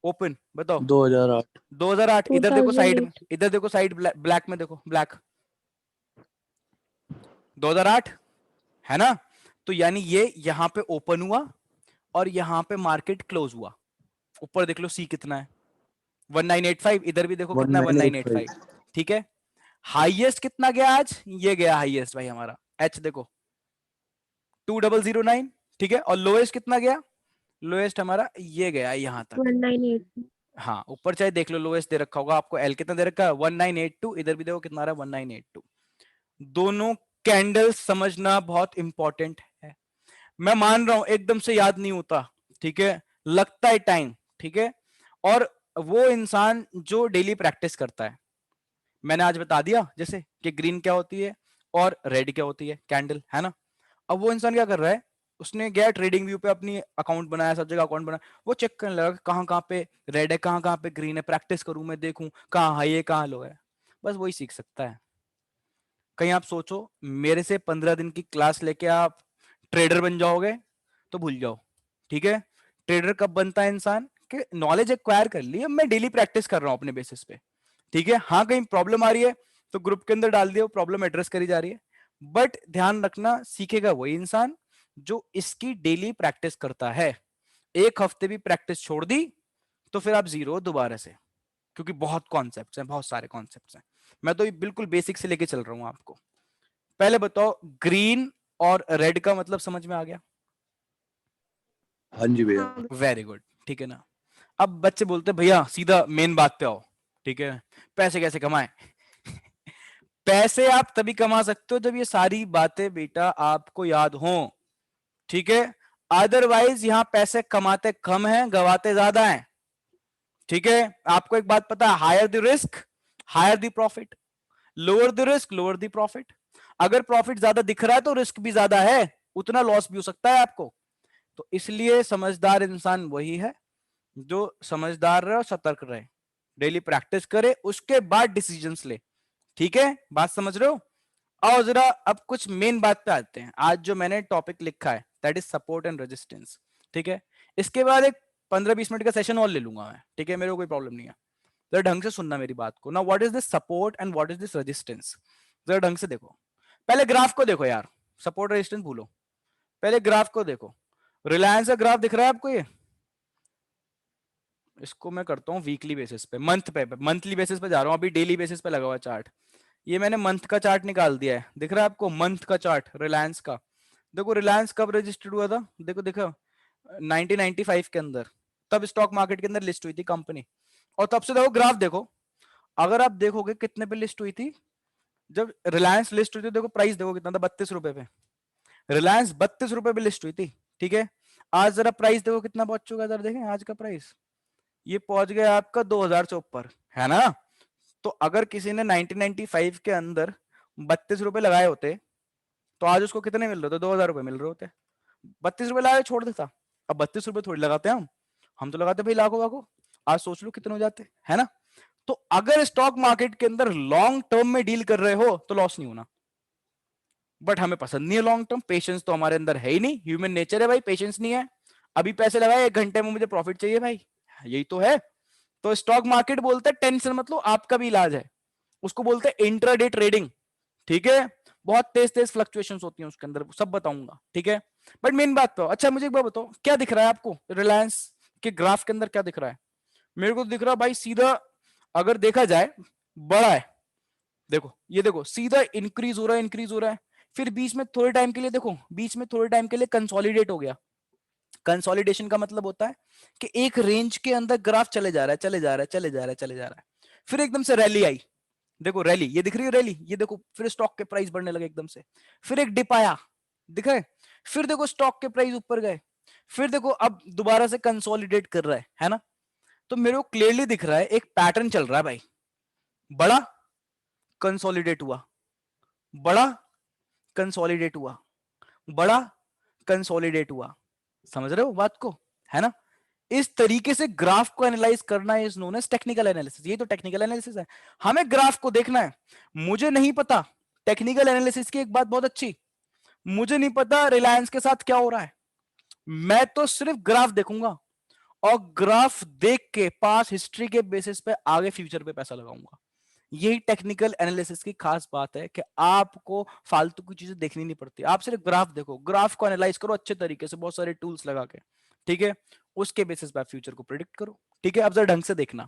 ओपन, बताओ 2008। 2008, इधर देखो साइड में, 2008 इधर देखो साइड ब्लैक में देखो, ब्लैक 2008 है ना, तो यानी ये यहाँ पे ओपन हुआ और यहाँ पे मार्केट क्लोज हुआ, ऊपर देख लो सी कितना है 1985, इधर भी देखो कितना है 1985, ठीक है, हाईएस्ट कितना गया आज, ये गया हाईएस्ट भाई हमारा एच देखो 2009, ठीक है, और लोएस्ट कितना गया, लोएस्ट हमारा ये गया यहाँ तक, 1980 हाँ ऊपर चाहे देख लो, लोएस्ट दे रखा होगा आपको, एल कितना दे रखा है 1982, इधर भी देखो कितना रहा 1982, दोनों कैंडल समझना बहुत इंपॉर्टेंट है, मैं मान रहा हूं एकदम से याद नहीं होता, ठीक है, लगता है टाइम, ठीक है, और वो इंसान जो डेली प्रैक्टिस करता है, मैंने आज बता दिया जैसे कि ग्रीन क्या होती है और रेड क्या होती है कैंडल, है ना, अब वो इंसान क्या कर रहा है, उसने गया ट्रेडिंग व्यू पे अपनी अकाउंट बनाया, सब जगह अकाउंट बनाया, वो चेक करने लगा कहाँ कहाँ पे रेड है, कहाँ कहाँ पे ग्रीन है, प्रैक्टिस करूं मैं, देखूं कहाँ हाई है कहाँ लो है, बस वही सीख सकता है। कहीं आप सोचो मेरे से 15 दिन की क्लास लेके आप ट्रेडर बन जाओगे तो भूल जाओ, ठीक है, ट्रेडर कब बनता है इंसान कि नॉलेज एक्वायर कर ली, अब मैं डेली प्रैक्टिस कर रहा हूं अपने बेसिस पे, ठीक है, हाँ कहीं प्रॉब्लम आ रही है तो ग्रुप के अंदर डाल दिया, प्रॉब्लम एड्रेस करी जा रही है, बट ध्यान रखना सीखेगा वही इंसान जो इसकी डेली प्रैक्टिस करता है, एक हफ्ते भी प्रैक्टिस छोड़ दी तो फिर आप जीरो दोबारा से, क्योंकि बहुत कॉन्सेप्ट्स हैं, बहुत सारे कॉन्सेप्ट्स हैं, मैं तो बिल्कुल बेसिक से लेके चल रहा हूं आपको। पहले बताओ ग्रीन और रेड का मतलब समझ में आ गया? हाँ जी भैया। वेरी गुड, ठीक है ना, अब बच्चे बोलते भैया सीधा मेन बात पे आओ, ठीक है, पैसे कैसे कमाएं? पैसे आप तभी कमा सकते हो जब ये सारी बातें बेटा आपको याद हो, ठीक है, अदरवाइज यहां पैसे कमाते कम हैं, गवाते ज्यादा हैं, ठीक है, आपको एक बात पता है, higher the risk higher the profit, lower the risk lower the profit, अगर प्रॉफिट ज्यादा दिख रहा है तो रिस्क भी ज्यादा है, उतना लॉस भी हो सकता है आपको, तो इसलिए समझदार इंसान वही है जो समझदार रहे और सतर्क रहे, डेली प्रैक्टिस करे उसके बाद डिसीजंस ले, ठीक है, बात समझ रहे हो? आओ जरा अब कुछ मेन बात पे आते हैं, आज जो मैंने टॉपिक लिखा है that is support and resistance, ठीक है, इसके बाद एक 15-20 मिनट का सेशन और ले लूंगा मैं, ठीक है, मेरे को कोई प्रॉब्लम नहीं है, जरा ढंग से सुनना मेरी बात को ना, what is this support and what is this resistance, जरा ढंग से देखो, पहले ग्राफ को देखो यार, सपोर्ट रेजिस्टेंस भूलो, पहले ग्राफ को देखो, रिलायंस का ग्राफ दिख रहा है आपको, ये इसको मैं करता हूँ वीकली बेसिस पे, मंथली बेसिस पे जा रहा हूँ, अभी डेली बेसिस पे लगा हुआ चार्ट, ये मैंने मंथ का चार्ट निकाल दिया है, दिख रहा है आपको मंथ का चार्ट रिलायंस का, देखो रिलायंस कब रजिस्टर्ड हुआ था, देखो देखो 1995 के अंदर, तब स्टॉक मार्केट के अंदर लिस्ट हुई थी कंपनी, और तब से देखो ग्राफ देखो, अगर आप देखोगे कितने पे लिस्ट हुई थी, जब रिलायंस लिस्ट हुई थी, देखो प्राइस देखो कितना था, 32 रुपए पे, रिलायंस 32 रुपए पे लिस्ट हुई थी, ठीक है, आज जरा प्राइस देखो कितना पहुंच चुका है, जरा देखें आज का प्राइस, ये पहुंच गया आपका 2000 से ऊपर, है ना, तो अगर किसी ने 1995 के अंदर 32 रुपए लगाए होते तो आज उसको कितने मिल रहे थे, 2000 रुपए मिल रहे होते, 32 रुपए लगाए छोड़ देता, अब 32 रुपए थोड़ी लगाते हैं हम तो लगाते भाई लाखों वाखों, आज सोच लो कितने हो जाते, है ना, तो अगर स्टॉक मार्केट के अंदर लॉन्ग टर्म में डील कर रहे हो तो लॉस नहीं होना, बट हमें पसंद नहीं है लॉन्ग टर्म, पेशेंस तो हमारे अंदर है ही नहीं, ह्यूमन नेचर है भाई, पेशेंस नहीं है, अभी पैसे लगाए 1 घंटे में मुझे प्रॉफिट चाहिए भाई, यही तो है, तो स्टॉक मार्केट बोलते हैं टेंशन मतलब आपका भी इलाज है, उसको बोलते हैं इंट्राडे ट्रेडिंग, ठीक है, बहुत तेज तेज फ्लक्चुएशंस होती हैं उसके अंदर, सब बताऊंगा, ठीक है, बट मेन बात तो अच्छा मुझे एक बात बताओ, क्या दिख रहा है आपको रिलायंस के ग्राफ के अंदर, क्या दिख रहा है, मेरे को दिख रहा है भाई सीधा, अगर देखा जाए बड़ा है, देखो ये देखो सीधा इंक्रीज हो रहा है, फिर बीच में थोड़े टाइम के लिए देखो, बीच में थोड़े टाइम के लिए कंसोलिडेट हो गया, कंसोलिडेशन का मतलब होता है कि एक रेंज के अंदर ग्राफ चले जा रहा है, चले जा रहा है, चले जा रहा है, चले जा रहा है, फिर एकदम से रैली आई, देखो रैली, ये दिख रही है रैली, ये देखो फिर स्टॉक के प्राइस बढ़ने लगे एकदम से, फिर एक डिप आया, दिख रहा है, फिर देखो स्टॉक के प्राइस ऊपर गए, फिर देखो अब दोबारा से कंसोलिडेट कर रहा है ना। तो मेरे को क्लियरली दिख रहा है एक पैटर्न चल रहा है भाई, बड़ा कंसोलिडेट हुआ, बड़ा कंसोलिडेट हुआ, बड़ा कंसोलिडेट हुआ, समझ रहे हो बात को, है ना। इस तरीके से ग्राफ को एनालाइज करना is known as technical analysis. ये तो टेक्निकल एनालिसिस है, हमें ग्राफ को देखना है। मुझे नहीं पता टेक्निकल एनालिसिस की एक बात बहुत अच्छी, मुझे नहीं पता रिलायंस के साथ क्या हो रहा है, मैं तो सिर्फ ग्राफ देखूंगा और ग्राफ देख के पास हिस्ट्री के बेसिस पे आगे फ्यूचर पे पैसा लगाऊंगा। यही टेक्निकल एनालिसिस की खास बात है कि आपको फालतू की चीजें देखनी नहीं पड़ती, आप सिर्फ ग्राफ देखो, ग्राफ को एनालाइज करो अच्छे तरीके से, बहुत सारे टूल्स लगा के, ठीक है, उसके बेसिस पे आप फ्यूचर को प्रिडिक्ट करो, ठीक है। अब जरा ढंग से देखना,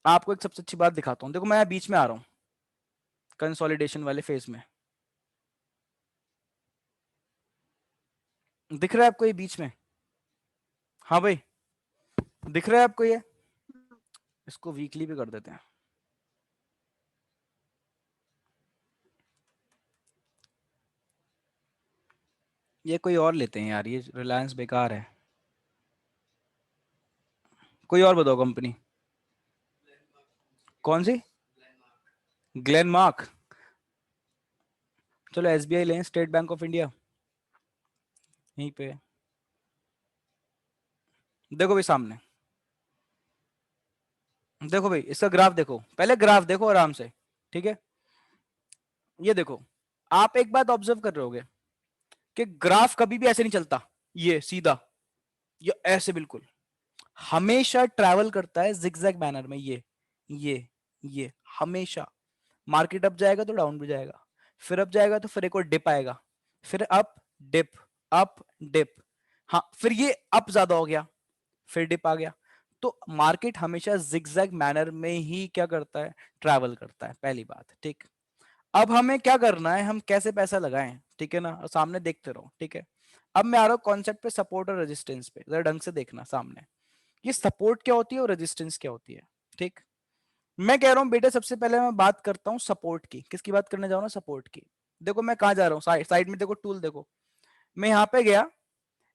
आपको एक सबसे अच्छी बात दिखाता हूं, देखो मैं बीच में आ रहा हूं कंसोलिडेशन वाले फेज में, दिख रहा है आपको ये बीच में, हाँ भाई दिख रहा है आपको ये, इसको वीकली भी कर देते हैं, ये कोई और लेते हैं यार, ये रिलायंस बेकार है, कोई और बताओ कंपनी, कौन सी, ग्लेनमार्क, चलो एसबीआई लें, स्टेट बैंक ऑफ इंडिया, यहीं पे देखो भाई सामने, देखो भाई इसका ग्राफ देखो, पहले ग्राफ देखो आराम से, ठीक है। ये देखो, आप एक बात ऑब्जर्व कर रहे होगे कि ग्राफ कभी भी ऐसे नहीं चलता, ये सीधा, ये ऐसे बिल्कुल, हमेशा ट्रैवल करता है जिगजैग मैनर में, ये हमेशा, मार्केट अप जाएगा तो डाउन भी जाएगा, फिर अप जाएगा तो फिर एक और डिप आएगा, फिर अप डिप, हाँ फिर ये अप ज्यादा हो गया, फिर डिप आ गया। तो मार्केट हमेशा जिगजैग मैनर में ही क्या करता है, ट्रैवल करता है, पहली बात, ठीक। अब हमें क्या करना है, हम कैसे पैसा लगाएं, ठीक है ना, और सामने देखते रहो, ठीक है। अब मैं आ रहा हूं कॉन्सेप्ट पे, सपोर्ट और रेजिस्टेंस पे, जरा ढंग से देखना सामने, ये सपोर्ट क्या होती है और रेजिस्टेंस क्या होती है, ठीक। मैं कह रहा हूं बेटे सबसे पहले मैं बात करता हूं सपोर्ट की, किसकी बात करने जाऊं ना, सपोर्ट की। देखो मैं कहां जा रहा हूं, साइड में देखो टूल देखो, मैं यहां पे गया,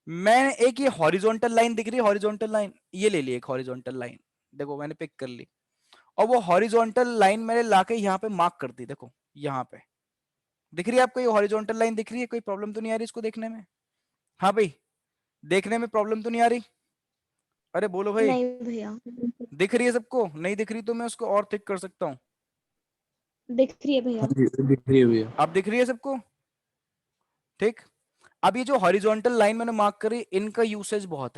मैं एक ये हॉरिजॉन्टल लाइन दिख रही है, हॉरिजॉन्टल लाइन ये ले ली, एक हॉरिजॉन्टल लाइन देखो मैंने पिक कर ली, और वो हॉरिजॉन्टल लाइन मैंने लाके यहाँ पे मार्क कर दी, देखो यहाँ पे दिख रही है आपको, ये हॉरिजॉन्टल लाइन दिख रही है, कोई प्रॉब्लम तो नहीं आ रही इसको देखने में, हाँ भाई देखने में प्रॉब्लम तो नहीं आ रही, अरे बोलो भाई, नहीं भैया, दिख रही है सबको, नहीं दिख रही तो मैं उसको और थिक कर सकता हूँ, दिख रही है भैया। हाँ जी, दिख रही है भैया। अब दिख रही है सबको, ठीक। अब ये जो हॉरिजॉन्टल लाइन मैंने मार्क करी, इनका यूसेज बहुत है।